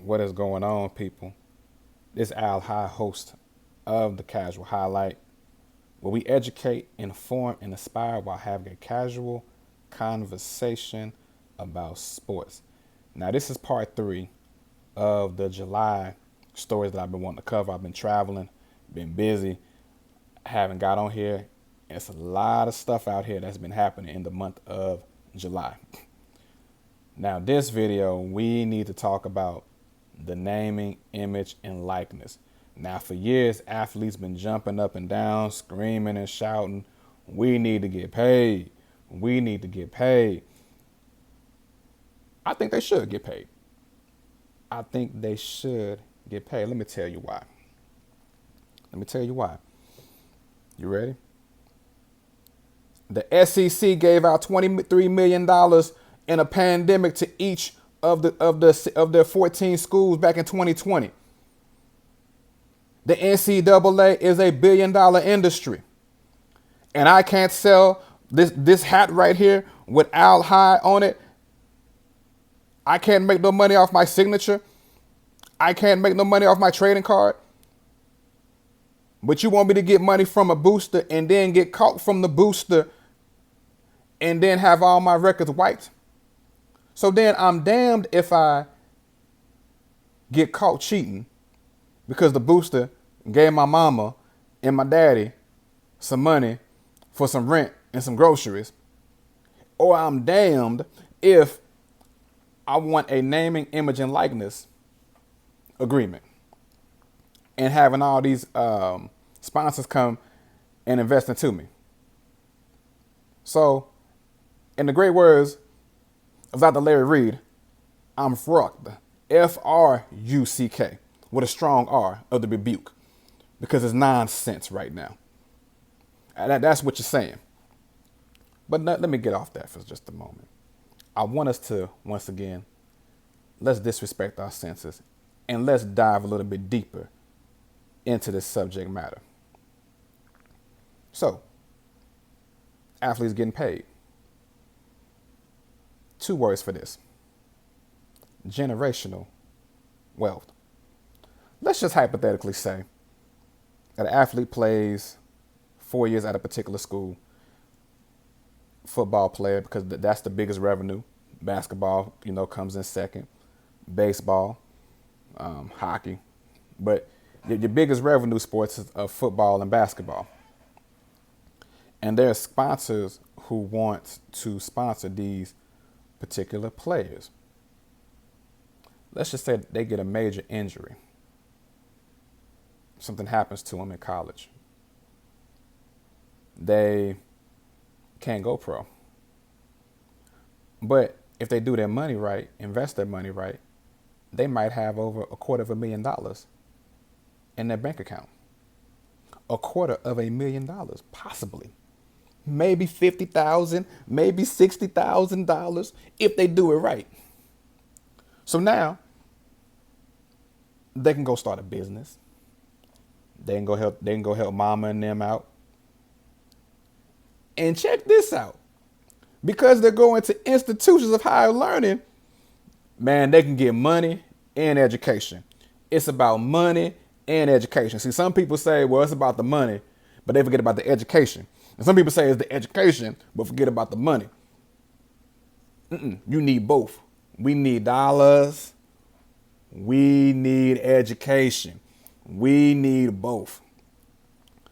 What is going on, people? This Al High, host of the Casual Highlight, where we educate, inform, and inspire while having a casual conversation about sports. Now, this is part three of the July stories that I've been wanting to cover. I've been traveling, been busy, haven't got on here. It's a lot of stuff out here that's been happening in the month of July. Now, this video, we need to talk about the naming, image, and likeness. Now, for years, athletes been jumping up and down, screaming and shouting, we need to get paid. We need to get paid. I think they should get paid. I think they should get paid. Let me tell you why. You ready? The SEC gave out $23 million in a pandemic to each of their 14 schools back in 2020. The NCAA is a $1 billion industry. And I can't sell this hat right here with Al High on it. I can't make no money off my signature. I can't make no money off my trading card. But you want me to get money from a booster and then get caught from the booster and then have all my records wiped? So then I'm damned if I get caught cheating because the booster gave my mama and my daddy some money for some rent and some groceries. Or I'm damned if I want a naming, image, and likeness agreement and having all these sponsors come and invest into me. So, in the great words of Dr. Larry Reed, I'm frucked, F-R-U-C-K, with a strong R of the rebuke, because it's nonsense right now. And that's what you're saying. But let me get off that for just a moment. I want us to, once again, let's disrespect our senses and let's dive a little bit deeper into this subject matter. So, athletes getting paid. Two words for this: generational wealth. Let's just hypothetically say that an athlete plays 4 years at a particular school, football player, because that's the biggest revenue. Basketball, comes in second. Baseball, hockey. But your biggest revenue sports is football and basketball. And there are sponsors who want to sponsor these particular players. Let's just say they get a major injury. Something happens to them in college. They can't go pro. But if they do their money right, invest their money right, they might have over $250,000 in their bank account. $250,000, possibly. Maybe $50,000, maybe $60,000 if they do it right. So now they can go start a business. They can go help mama and them out. And check this out. Because they're going to institutions of higher learning, man, they can get money and education. It's about money and education. See, some people say, well, it's about the money, but they forget about the education. And some people say it's the education, but forget about the money. You need both. We need dollars. We need education. We need both.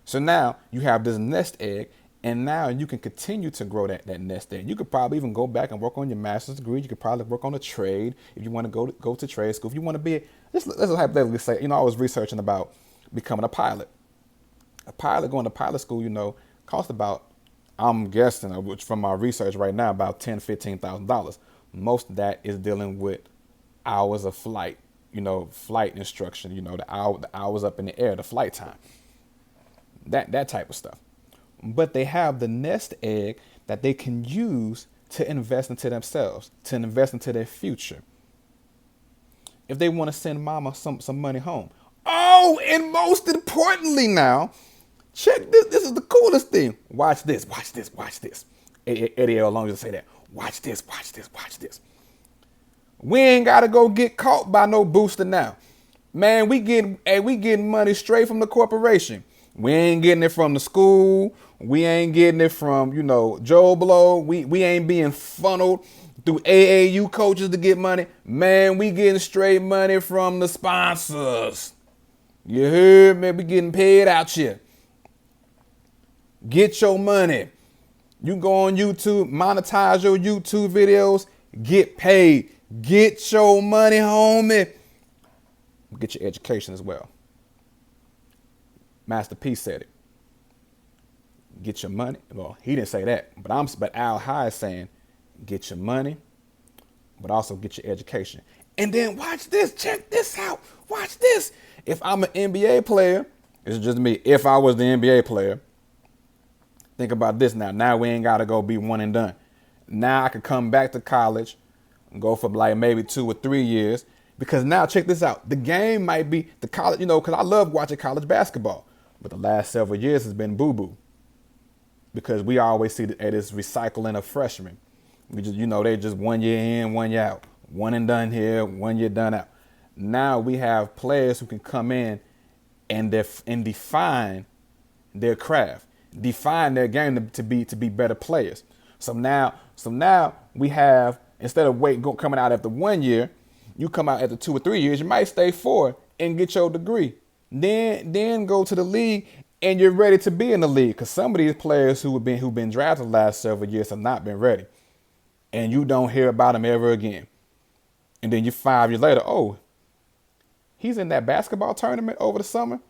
So now you have this nest egg, and now you can continue to grow that nest egg. You could probably even go back and work on your master's degree. You could probably work on a trade if you want to go to trade school. If you want to be, let's hypothetically say, I was researching about becoming a pilot. A pilot going to pilot school, cost about, I'm guessing, which from my research right now, about $10,000, $15,000. Most of that is dealing with hours of flight, flight instruction, the hours up in the air, the flight time, that type of stuff. But they have the nest egg that they can use to invest into themselves, to invest into their future. If they want to send mama some money home. Oh, and most importantly now, check this. This is the coolest thing. Watch this. Eddie L. Long used to say that. Watch this. We ain't gotta go get caught by no booster now. Man, we getting money straight from the corporation. We ain't getting it from the school. We ain't getting it from, Joe Blow. We ain't being funneled through AAU coaches to get money. Man, we getting straight money from the sponsors. You heard me? We getting paid out here. Get your money. You go on YouTube, monetize your YouTube videos, get paid. Get your money, homie. Get your education as well. Master P said it. Get your money. Well, he didn't say that, but Al High is saying, get your money, but also get your education. And then watch this. Check this out. Watch this. If I'm an NBA player, this is just me. If I was the NBA player, think about this now. Now we ain't got to go be one and done. Now I could come back to college and go for like maybe 2 or 3 years. Because now check this out. The game might be the college, because I love watching college basketball. But the last several years has been boo-boo. Because we always see that it's recycling of freshmen. We just, they just 1 year in, 1 year out. One and done here, 1 year done out. Now we have players who can come in and define their craft, define their game to be better players. So now we have, instead of coming out after 1 year, you come out after 2 or 3 years, you might stay 4 and get your degree. Then go to the league and you're ready to be in the league. Because some of these players who've been drafted the last several years have not been ready. And you don't hear about them ever again. And then 5 years later, oh, he's in that basketball tournament over the summer.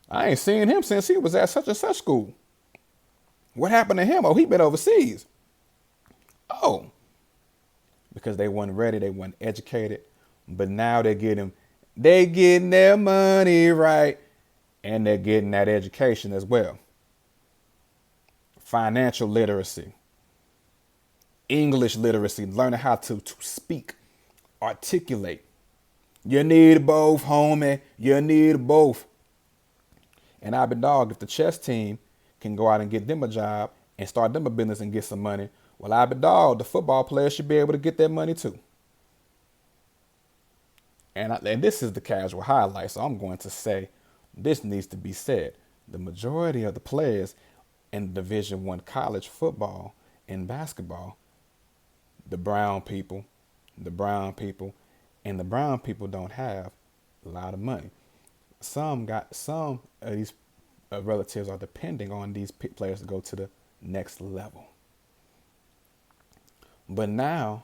I ain't seen him since he was at such and such school. What happened to him? Oh, he been overseas. Oh, because they weren't ready, they weren't educated. But now they're getting their money right, and they're getting that education as well. Financial literacy, English literacy, learning how to speak, articulate. You need both, homie. You need both. And I've been dogged if the chess team can go out and get them a job and start them a business and get some money. Well, I've been dogged. The football players should be able to get that money too. And this is the casual highlight, so I'm going to say this needs to be said. The majority of the players in Division I college football and basketball, the brown people don't have a lot of money. Some of these relatives are depending on these players to go to the next level. But now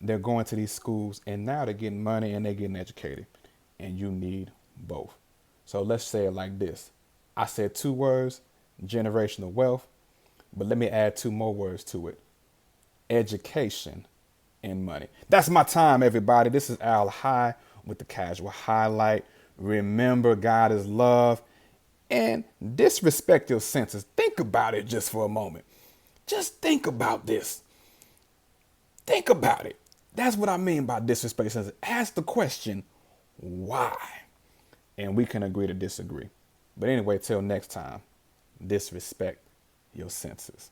they're going to these schools and now they're getting money and they're getting educated. And you need both. So let's say it like this. I said 2 words, generational wealth, but let me add 2 more words to it. Education and money. That's my time, everybody. This is Al High with the Casual Highlight. Remember, God is love. And disrespect your senses. Think about it just for a moment. Just think about this. Think about it. That's what I mean by disrespect senses. Ask the question, why? And we can agree to disagree. But anyway, till next time, disrespect your senses.